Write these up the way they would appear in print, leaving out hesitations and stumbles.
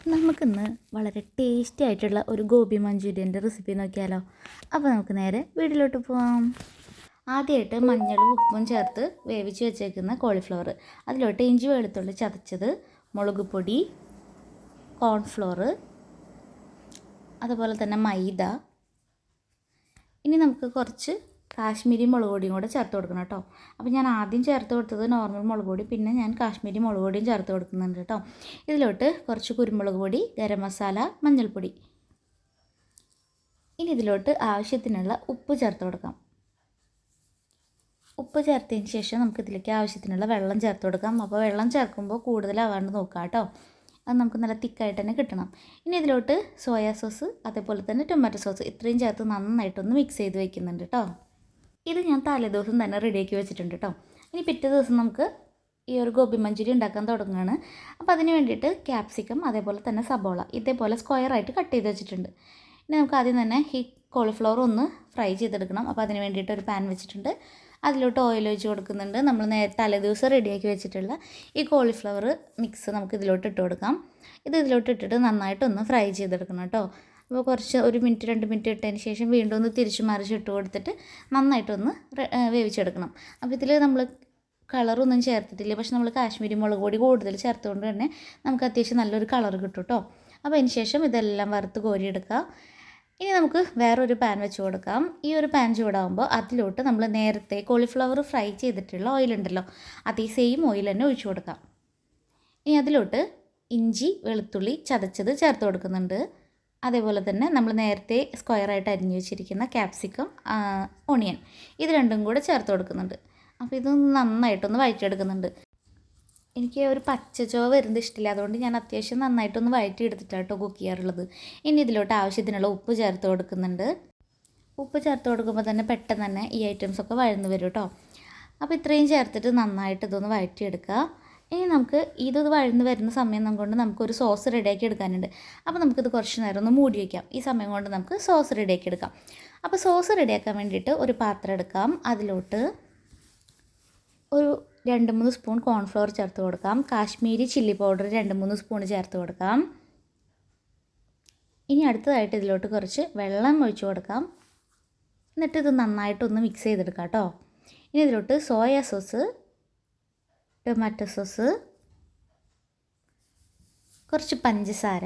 നമുക്കിന്ന് വളരെ ടേസ്റ്റി ആയിട്ടുള്ള ഒരു ഗോബി മഞ്ചൂരിയൻ്റെ റെസിപ്പി നോക്കിയാലോ. അപ്പോൾ നമുക്ക് നേരെ വീട്ടിലോട്ട് പോവാം. ആദ്യമായിട്ട് മഞ്ഞളും ഉപ്പും ചേർത്ത് വേവിച്ച് വെച്ചേക്കുന്ന കോളിഫ്ലവർ, അതിലോട്ട് ഇഞ്ചി വെളുത്തുള്ളി ചതച്ചത്, മുളക് പൊടി, കോൺഫ്ലോർ, അതുപോലെ തന്നെ മൈദ. ഇനി നമുക്ക് കുറച്ച് കാശ്മീരി മുളക് പൊടിയും കൂടെ ചേർത്ത് കൊടുക്കണം കേട്ടോ. അപ്പോൾ ഞാൻ ആദ്യം ചേർത്ത് കൊടുത്തത് നോർമൽ മുളക് പൊടി, പിന്നെ ഞാൻ കാശ്മീരി മുളക് പൊടിയും ചേർത്ത് കൊടുക്കുന്നുണ്ട് കേട്ടോ. ഇതിലോട്ട് കുറച്ച് കുരുമുളക് പൊടി, ഗരം മസാല, മഞ്ഞൾപ്പൊടി. ഇനി ഇതിലോട്ട് ആവശ്യത്തിനുള്ള ഉപ്പ് ചേർത്ത് കൊടുക്കാം. ഉപ്പ് ചേർത്തതിന് ശേഷം നമുക്കിതിലേക്ക് ആവശ്യത്തിനുള്ള വെള്ളം ചേർത്ത് കൊടുക്കാം. അപ്പോൾ വെള്ളം ചേർക്കുമ്പോൾ കൂടുതലാവാണ്ട് നോക്കാം കേട്ടോ. അത് നമുക്ക് നല്ല തിക്കായിട്ട് തന്നെ കിട്ടണം. ഇനി ഇതിലോട്ട് സോയാ സോസ്, അതേപോലെ തന്നെ ടൊമാറ്റോ സോസ് ഇത്രയും ചേർത്ത് നന്നായിട്ടൊന്ന് മിക്സ് ചെയ്ത് വയ്ക്കുന്നുണ്ട് കേട്ടോ. ഇത് ഞാൻ തലേദിവസം തന്നെ റെഡിയാക്കി വെച്ചിട്ടുണ്ട് കേട്ടോ. ഇനി പിറ്റേ ദിവസം നമുക്ക് ഈ ഒരു ഗോബി മഞ്ചൂരി ഉണ്ടാക്കാൻ തുടങ്ങുകയാണ്. അപ്പോൾ അതിന് വേണ്ടിയിട്ട് ക്യാപ്സിക്കം, അതേപോലെ തന്നെ സബോള ഇതേപോലെ സ്ക്വയറായിട്ട് കട്ട് ചെയ്ത് വെച്ചിട്ടുണ്ട്. ഇനി നമുക്ക് ആദ്യം തന്നെ ഈ കോളിഫ്ലവർ ഒന്ന് ഫ്രൈ ചെയ്തെടുക്കണം. അപ്പോൾ അതിന് വേണ്ടിയിട്ട് ഒരു പാൻ വെച്ചിട്ടുണ്ട്. അതിലോട്ട് ഓയിൽ ഒഴിച്ച് കൊടുക്കുന്നുണ്ട്. നമ്മൾ തലേദിവസം റെഡിയാക്കി വെച്ചിട്ടുള്ള ഈ കോളിഫ്ലവർ മിക്സ് നമുക്ക് ഇതിലോട്ട് ഇട്ട് കൊടുക്കാം. ഇതിലോട്ട് ഇട്ടിട്ട് നന്നായിട്ടൊന്ന് ഫ്രൈ ചെയ്തെടുക്കണം കേട്ടോ. അപ്പോൾ കുറച്ച് 1 മിനിറ്റ് 2 മിനിറ്റ് ഇട്ടതിന് ശേഷം വീണ്ടും ഒന്ന് തിരിച്ച് മറിച്ചിട്ട് കൊടുത്തിട്ട് നന്നായിട്ടൊന്ന് വേവിച്ചെടുക്കണം. അപ്പോൾ ഇതിൽ നമ്മൾ കളറൊന്നും ചേർത്തിട്ടില്ല, പക്ഷെ നമ്മൾ കാശ്മീരി മുളക് പൊടി കൂടുതൽ ചേർത്തുകൊണ്ട് തന്നെ നമുക്ക് അത്യാവശ്യം നല്ലൊരു കളർ കിട്ടും കേട്ടോ. അപ്പോൾ അതിന് ശേഷം ഇതെല്ലാം വറുത്ത് കോരിയെടുക്കുക. ഇനി നമുക്ക് വേറൊരു പാൻ വെച്ച് കൊടുക്കാം. ഈ ഒരു പാൻ ചൂടാകുമ്പോൾ അതിലോട്ട് നമ്മൾ നേരത്തെ കോളിഫ്ലവർ ഫ്രൈ ചെയ്തിട്ടുള്ള ഓയിലുണ്ടല്ലോ, അതേ സെയിം ഓയിൽ തന്നെ ഒഴിച്ചു കൊടുക്കാം. ഇനി അതിലോട്ട് ഇഞ്ചി വെളുത്തുള്ളി ചതച്ചത് ചേർത്ത് കൊടുക്കുന്നുണ്ട്. അതേപോലെ തന്നെ നമ്മൾ നേരത്തെ സ്ക്വയറായിട്ട് അരിഞ്ഞു വെച്ചിരിക്കുന്ന ക്യാപ്സിക്കം, ഓണിയൻ ഇത് രണ്ടും കൂടെ ചേർത്ത് കൊടുക്കുന്നുണ്ട്. അപ്പോൾ ഇതൊന്ന് നന്നായിട്ടൊന്ന് വഴറ്റിയെടുക്കുന്നുണ്ട്. എനിക്ക് ഒരു പച്ചച്ചോ വരുന്നത് ഇഷ്ടമില്ല, അതുകൊണ്ട് ഞാൻ അത്യാവശ്യം നന്നായിട്ടൊന്ന് വഴറ്റി എടുത്തിട്ടാണ് കേട്ടോ കുക്ക് ചെയ്യാറുള്ളത്. ഇനി ഇതിലോട്ട് ആവശ്യത്തിനുള്ള ഉപ്പ് ചേർത്ത് കൊടുക്കുന്നുണ്ട്. ഉപ്പ് ചേർത്ത് കൊടുക്കുമ്പോൾ തന്നെ പെട്ടെന്ന് തന്നെ ഈ ഐറ്റംസൊക്കെ വഴന്ന് വരും കേട്ടോ. അപ്പോൾ ഇത്രയും ചേർത്തിട്ട് നന്നായിട്ട് ഇതൊന്ന് വഴറ്റിയെടുക്കുക. ഇനി നമുക്ക് ഇതൊന്ന് വഴന്ന് വരുന്ന സമയം കൊണ്ട് നമുക്കൊരു സോസ് റെഡിയാക്കി എടുക്കാനുണ്ട്. അപ്പോൾ നമുക്കിത് കുറച്ച് നേരം ഒന്ന് മൂടി വയ്ക്കാം. ഈ സമയം കൊണ്ട് നമുക്ക് സോസ് റെഡിയാക്കി എടുക്കാം. അപ്പോൾ സോസ് റെഡിയാക്കാൻ വേണ്ടിയിട്ട് ഒരു പാത്രം എടുക്കാം. അതിലോട്ട് ഒരു 2-3 സ്പൂൺ കോൺഫ്ലവർ ചേർത്ത് കൊടുക്കാം. കാശ്മീരി ചില്ലി പൗഡർ 2-3 സ്പൂൺ ചേർത്ത് കൊടുക്കാം. ഇനി അടുത്തതായിട്ട് ഇതിലോട്ട് കുറച്ച് വെള്ളം ഒഴിച്ച് കൊടുക്കാം. എന്നിട്ട് ഇത് നന്നായിട്ടൊന്ന് മിക്സ് ചെയ്തെടുക്കാം കേട്ടോ. ഇനി ഇതിലോട്ട് സോയാ സോസ്, ടൊമാറ്റോ സോസ്, കുറച്ച് പഞ്ചസാര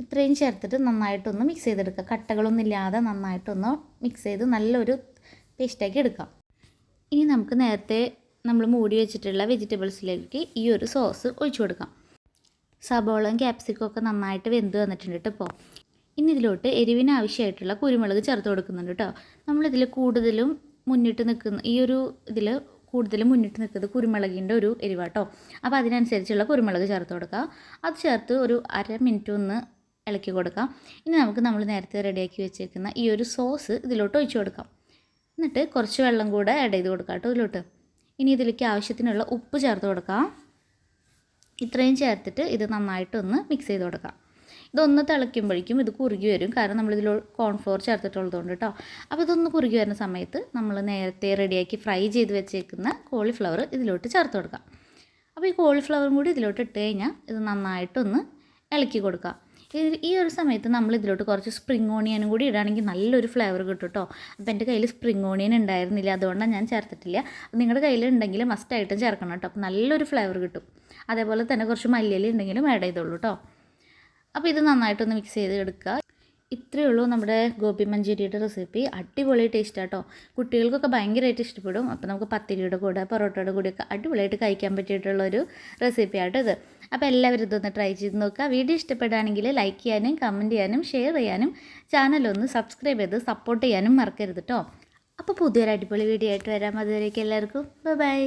ഇത്രയും ചേർത്തിട്ട് നന്നായിട്ടൊന്ന് മിക്സ് ചെയ്തെടുക്കുക. കട്ടകളൊന്നും ഇല്ലാതെ നന്നായിട്ടൊന്ന് മിക്സ് ചെയ്ത് നല്ലൊരു പേസ്റ്റാക്കി എടുക്കാം. ഇനി നമുക്ക് നേരത്തെ നമ്മൾ മൂടി വെച്ചിട്ടുള്ള വെജിറ്റബിൾസിലേക്ക് ഈ ഒരു സോസ് ഒഴിച്ചു കൊടുക്കാം. സബോളയും ക്യാപ്സിക്കും ഒക്കെ നന്നായിട്ട് വെന്ത് വന്നിട്ടുണ്ട് കേട്ടോ. ഇപ്പോൾ ഇനി ഇതിലോട്ട് എരിവിന് ആവശ്യമായിട്ടുള്ള കുരുമുളക് ചേർത്ത് കൊടുക്കുന്നുണ്ട് കേട്ടോ. നമ്മളിതിൽ കൂടുതലും മുന്നിട്ട് നിൽക്കുന്ന നിൽക്കുന്നത് കുരുമുളകിൻ്റെ ഒരു എരിവാട്ടോ. അപ്പോൾ അതിനനുസരിച്ചുള്ള കുരുമുളക് ചേർത്ത് കൊടുക്കുക. അത് ചേർത്ത് ഒരു 1/2 മിനിറ്റ് ഒന്ന് ഇളക്കി കൊടുക്കാം. ഇനി നമുക്ക് നമ്മൾ നേരത്തെ റെഡിയാക്കി വെച്ചേക്കുന്ന ഈ ഒരു സോസ് ഇതിലോട്ട് ഒഴിച്ചു കൊടുക്കാം. എന്നിട്ട് കുറച്ച് വെള്ളം കൂടെ ആഡ് ചെയ്ത് കൊടുക്കാം കേട്ടോ ഇതിലോട്ട്. ഇനി ഇതിലേക്ക് ആവശ്യത്തിനുള്ള ഉപ്പ് ചേർത്ത് കൊടുക്കാം. ഇത്രയും ചേർത്തിട്ട് ഇത് നന്നായിട്ടൊന്ന് മിക്സ് ചെയ്ത് കൊടുക്കാം. ഇതൊന്ന് തിളയ്ക്കുമ്പോഴേക്കും ഇത് കുറുകി വരും, കാരണം നമ്മളിതിൽ കോൺഫ്ലോർ ചേർത്തിട്ടുള്ളതുകൊണ്ട് കേട്ടോ. അപ്പോൾ ഇതൊന്ന് കുറുകി വരുന്ന സമയത്ത് നമ്മൾ നേരത്തെ റെഡിയാക്കി ഫ്രൈ ചെയ്ത് വെച്ചേക്കുന്ന കോളിഫ്ലവർ ഇതിലോട്ട് ചേർത്ത് കൊടുക്കാം. അപ്പോൾ ഈ കോളിഫ്ലവറും കൂടി ഇതിലോട്ട് ഇട്ട് കഴിഞ്ഞാൽ ഇത് നന്നായിട്ടൊന്ന് ഇളക്കി കൊടുക്കാം. ഈ ഒരു സമയത്ത് നമ്മൾ ഇതിലോട്ട് കുറച്ച് സ്പ്രിംഗ് ഓണിയനും കൂടി ഇടുകയാണെങ്കിൽ നല്ലൊരു ഫ്ലേവർ കിട്ടും കേട്ടോ. അപ്പോൾ എൻ്റെ കയ്യിൽ സ്പ്രിംഗ് ഓണിയൻ ഉണ്ടായിരുന്നില്ല, അതുകൊണ്ടാണ് ഞാൻ ചേർത്തിട്ടില്ല. നിങ്ങളുടെ കയ്യിൽ ഉണ്ടെങ്കിൽ മസ്റ്റായിട്ടും ചേർക്കണം കേട്ടോ. അപ്പോൾ നല്ലൊരു ഫ്ലേവർ കിട്ടും. അതേപോലെ തന്നെ കുറച്ച് മല്ലിയില ഉണ്ടെങ്കിലും ആഡ് ചെയ്തോളൂ കേട്ടോ. അപ്പോൾ ഇത് നന്നായിട്ടൊന്ന് മിക്സ് ചെയ്ത് എടുക്കുക. ഇത്രയേ ഉള്ളൂ നമ്മുടെ ഗോബി മഞ്ചൂരിയുടെ റെസിപ്പി. അടിപൊളി ടേസ്റ്റ് ആട്ടോ. കുട്ടികൾക്കൊക്കെ ഭയങ്കരമായിട്ട് ഇഷ്ടപ്പെടും. അപ്പോൾ നമുക്ക് പത്തിരിയുടെ കൂടെ പൊറോട്ടയുടെ കൂടെയൊക്കെ അടിപൊളിയായിട്ട് കഴിക്കാൻ പറ്റിയിട്ടുള്ളൊരു റെസിപ്പി ആട്ടോ ഇത്. അപ്പോൾ എല്ലാവരും ഇതൊന്ന് ട്രൈ ചെയ്ത് നോക്കുക. വീഡിയോ ഇഷ്ടപ്പെടുകയാണെങ്കിൽ ലൈക്ക് ചെയ്യാനും കമൻറ്റ് ചെയ്യാനും ഷെയർ ചെയ്യാനും ചാനലൊന്ന് സബ്സ്ക്രൈബ് ചെയ്ത് സപ്പോർട്ട് ചെയ്യാനും മറക്കരുത് കേട്ടോ. അപ്പോൾ പുതിയൊരു അടിപൊളി വീഡിയോ ആയിട്ട് വരാം. അതുവരേക്കും എല്ലാവർക്കും ബൈ.